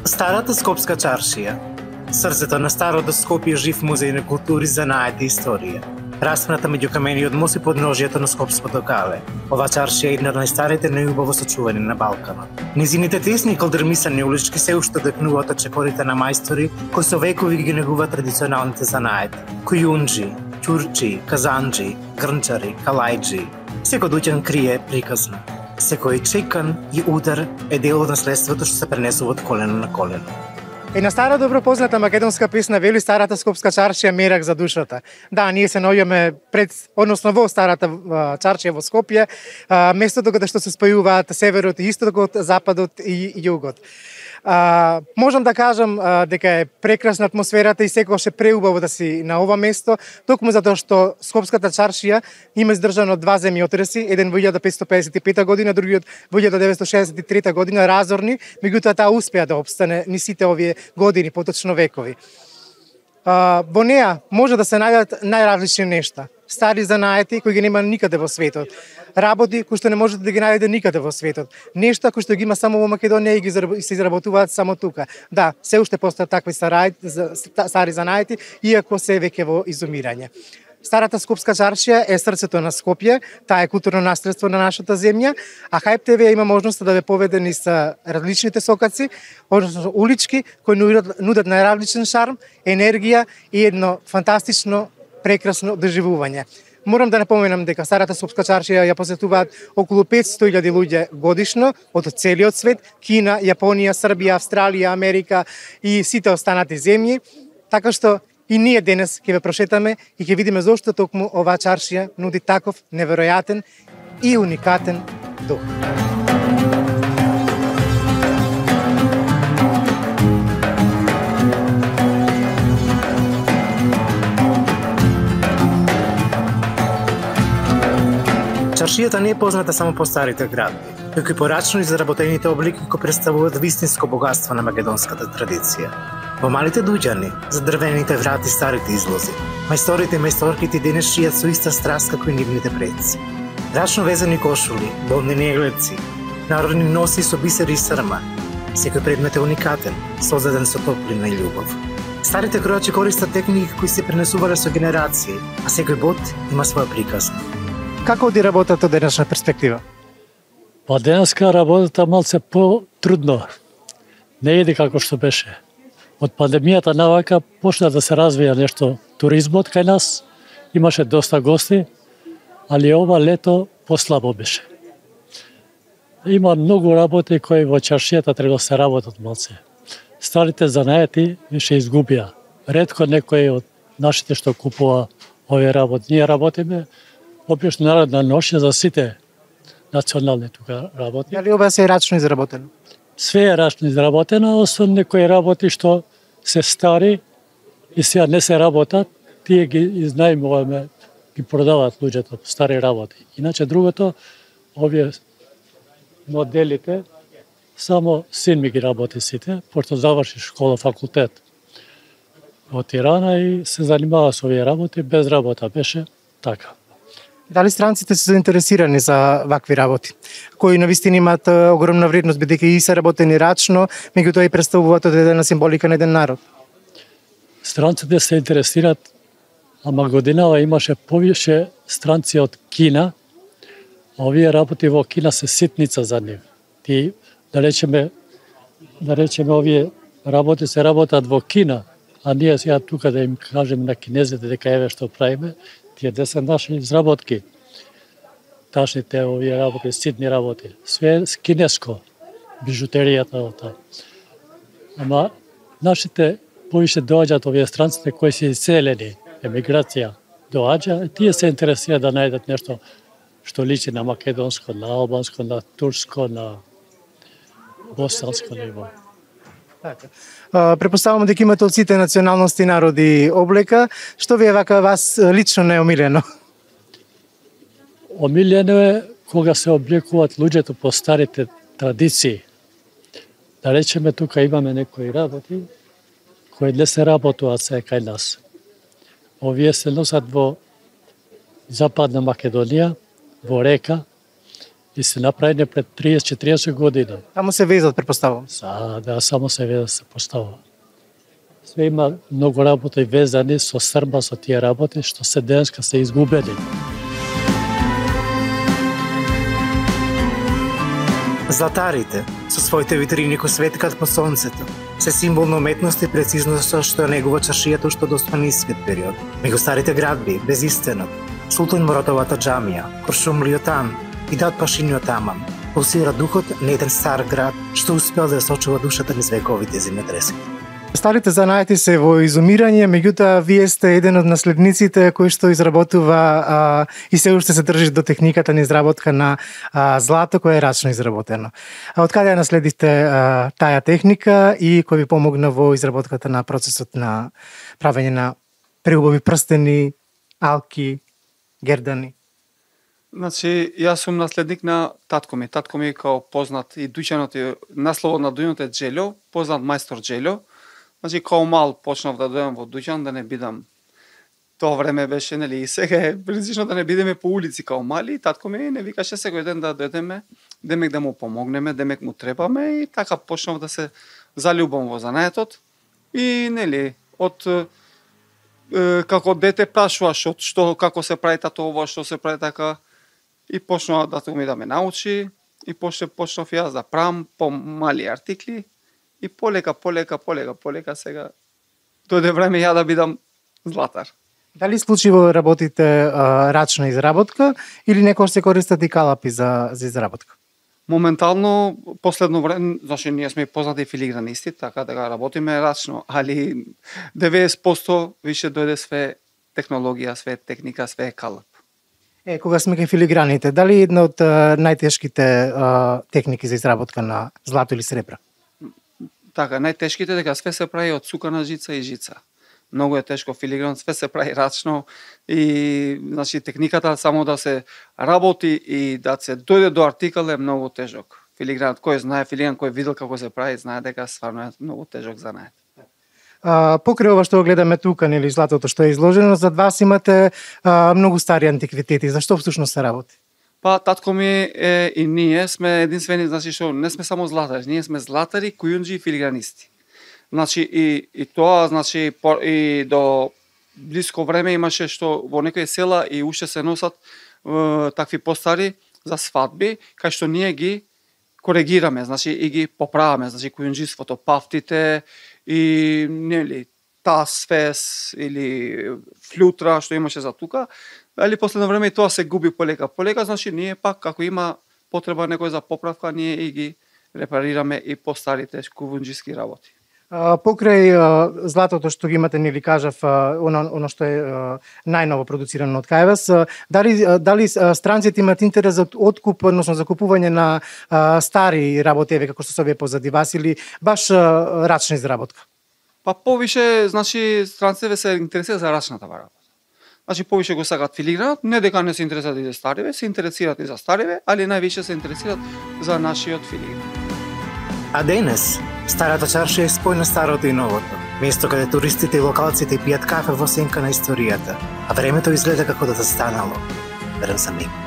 Старата Скопска чаршија, срцето на старото Скопје, жив музеј на култури, занаети и историја. Распната меѓу камениот мост и подножието на Скопското кале. Ова чаршија е една од најстарите најубаво сочувани на Балканот. Низините тесни калдермисани улички се уште декнуваат од чекорите на мајстори кои со векови ги негуваат традиционалните занаети. Кујунџи, ќурчи, казанџи, грнчари, калајџи. Секој дуќан крие приказна. Секој чекан и удар е дел од наследството што се пренесува од колено на колено. Една стара добро позната македонска песна вели старата Скопска чаршија мерак за душата. Да, ние се наоѓаме односно во старата чаршија во Скопје, местото каде што се спојуваат северот и истокот, западот и југот. Можам да кажам дека е прекрасна атмосферата и секогаш е преубаво да си на ова место, токму затоа што Скопската чаршија има издржано два земјотреси, еден во 1555 година, другиот во 1963 година, разорни, меѓутоа таа успеа да опстане ни сите овие години, поточно векови. Во неа може да се најдат најразлични нешта. Стари занаети кои ги нема никаде во светот. Работи кои што не можете да ги најдете никаде во светот. Нешта кои што ги има само во Македонија и се изработуваат само тука. Да, се уште постојат такви стари занаети, иако се веќе во изумирање. Старата Скопска чаршија е срцето на Скопје, таа е културно наследство на нашата земја, а Хајп ТВ има можност да ве поведе низ различните сокаци, односно улички кои нудат најразличен шарм, енергија и едно фантастично, прекрасно доживување. Морам да напоменам дека старата Скопска чаршија ја посетуваат околу 500.000 луѓе годишно од целиот свет, Кина, Јапонија, Србија, Австралија, Америка и сите останати земји, така што и ние денес ќе ве прошетаме и ќе видиме зошто токму оваа чаршија нуди таков неверојатен и уникатен дух. Чаршијата не е позната само по старите градби, туку и по рачно изработените облики кои представуваат вистинско богатство на македонската традиција. Во малите дуќани, задрвените врати, старите излози, мајсторите и мајсторките денес шијат со иста страст како и нивните предци. Рачно везени кошули, бонни неглеци, народни носи со бисери и срма. Секој предмет е уникатен, создаден со топлина и љубов. Старите кројачи користат техники кои се пренесувале со генерации, а секој бот има своја приказна. Како оди работата од денешна перспектива? Па денеска работата малце по-трудно. Не иде како што беше. Од пандемијата навака почна да се развија нешто туризмот кај нас. Имаше доста гости, али ова лето послабо беше. Има многу работи кои во чаршијата треба да се работат малце. Старите занаети више изгубија. Ретко некој од нашите што купува овие работи. Ние работиме опишно народна ноќ за сите национални тука работи. Дали ова се рачно изработено? Све е рачно изработено, освен некои работи што се стари и сега не се работат, тие ги изнајмуваме, ги продаваат луѓето стари работи. Иначе другото, овие моделите, само син ми ги работи сите, пошто заврши школа, факултет во Тирана и се занимава со овие работи, без работа беше така. Дали странците се заинтересирани за вакви работи, кои навистина имаат огромна вредност, бидејќи и се работени рачно, меѓутоа и представуваат одредена символика на еден народ? Странците се интересираат, ама годинава имаше повише странци од Кина, а овие работи во Кина се ситница за нив. Ти, да речеме, овие работи се работат во Кина, а ние сега тука да им кажеме на кинезите дека еве што правиме, тие де се наши изработки. Ташните овие работи, ситни работи. Све кинеско, бижутеријата од таа. Ама нашите повише доаѓаат овие странците кои се иселени, емиграција доаѓа, и тие се интересираат да најдат нешто што личи на македонско, на албанско, на турско, на босанско ниво. Препоставувам дека имате од сите националности народи облека. Што ви е вака вас лично неомилено? Омилено е кога се облекуваат луѓето по старите традиции. Да речеме, тука имаме некои работи кои не се работуваат се кај нас. Овие се носат во Западна Македонија, во Река, и се направени пред 30-40 години. Таму се везат, претпоставувам. Да, само се везе се постава. Све има многу работи везани со Срба, со тие работи, што се денеска се изгубени. Златарите, со своите витрини кои светкат по сонцето, се символ на уметност и прецизност што е негова чаршијата уште од османискиот период. Меѓу старите градби, без истенот, Султан Муратовата џамија, Куршумлиот Ан и Дат Пашиниот Аман, пулсира духот на еден стар град што успел да сочува душата низ вековите земјотреси. Старите занаети се во изумирање, меѓутоа вие сте еден од наследниците кој што изработува и се уште се држи до техниката на изработка на злато кое е рачно изработено. Од каде ја наследивте таа техника и кој ви помогна во изработката на процесот на правење на преубави прстени, алки, гердани? Значи, јас сум наследник на татко ми. Татко ми као познат и дуќанот, насловот на дуќанот е Джелјо, познат мајстор Джелјо. Значи, као мал почнав да дојдам во дуќан, да не бидам. Тоа време беше, нели, и сега е прилично да не бидеме по улици као мали. Татко ми не викаше секој ден да дојдеме, демек да му помогнеме, демек му требаме и така почнав да се заљубам во занаетот. И, нели, од како дете прашуваш од што, како се прави тато ова, што се прави така. И почнав татко ми да ме научи и почнав јас да правам по-мали артикли. И полека сега дојде време ја да бидам златар. Дали случајно работите рачна изработка или некој се користат и калапи за изработка? Моментално, последно време, значи ние сме познати филигранисти, така да работиме рачно, али 90% више дојде све технологија, све техника, све калап. Кога сме кај филиграните, дали една од најтешките техники за изработка на злато или сребра? Така, најтешките дека све се прави од сукана жица и жица. Многу е тешко филигран, све се прави рачно и значи техниката само да се работи и да се дојде до артикал е многу тежок. Филигранот кој знае, филигран кој видел како се прави, знае дека стварно е многу тежок занает. Покрај ова што го гледаме тука, нели златото што е изложено, зад вас имате многу стари антиквитети. Зашто всушност се работи? Па татко ми и ние сме единствени, значи што не сме само златари, ние сме златари, кујунџи и филигранисти. Значи и тоа, значи и до блиско време имаше што во некои села и уште се носат такви постари за свадби, кај што ние ги коригираме, значи и ги поправаме, значи кујунџиството, пафтите и нели тас, фес или флутра што имаше за тука. Али последно време и тоа се губи полека, значи ние пак како има потреба некој за поправка, ние и ги репарираме и постарите кујунџиски работи. Покрај златото што ги имате, нели кажав, оно што е најново продуцирано од кај вас, дали странците имаат интерес за откуп, односно за купување на стари работи, како што се вие позади вас, или баш рачна изработка? Па повише, значи, странците се интересираат за рачната работа. Значи, повише го сакат филигранот, не дека не се интересираат и за стариве, се интересираат и за стариве, али највише се интересираат за нашиот филигран. А денес, старата чаршија е спој на старото и новото, место каде туристите и локалците пијат кафе во сенка на историјата, а времето изгледа како да застанало. Верен за миг.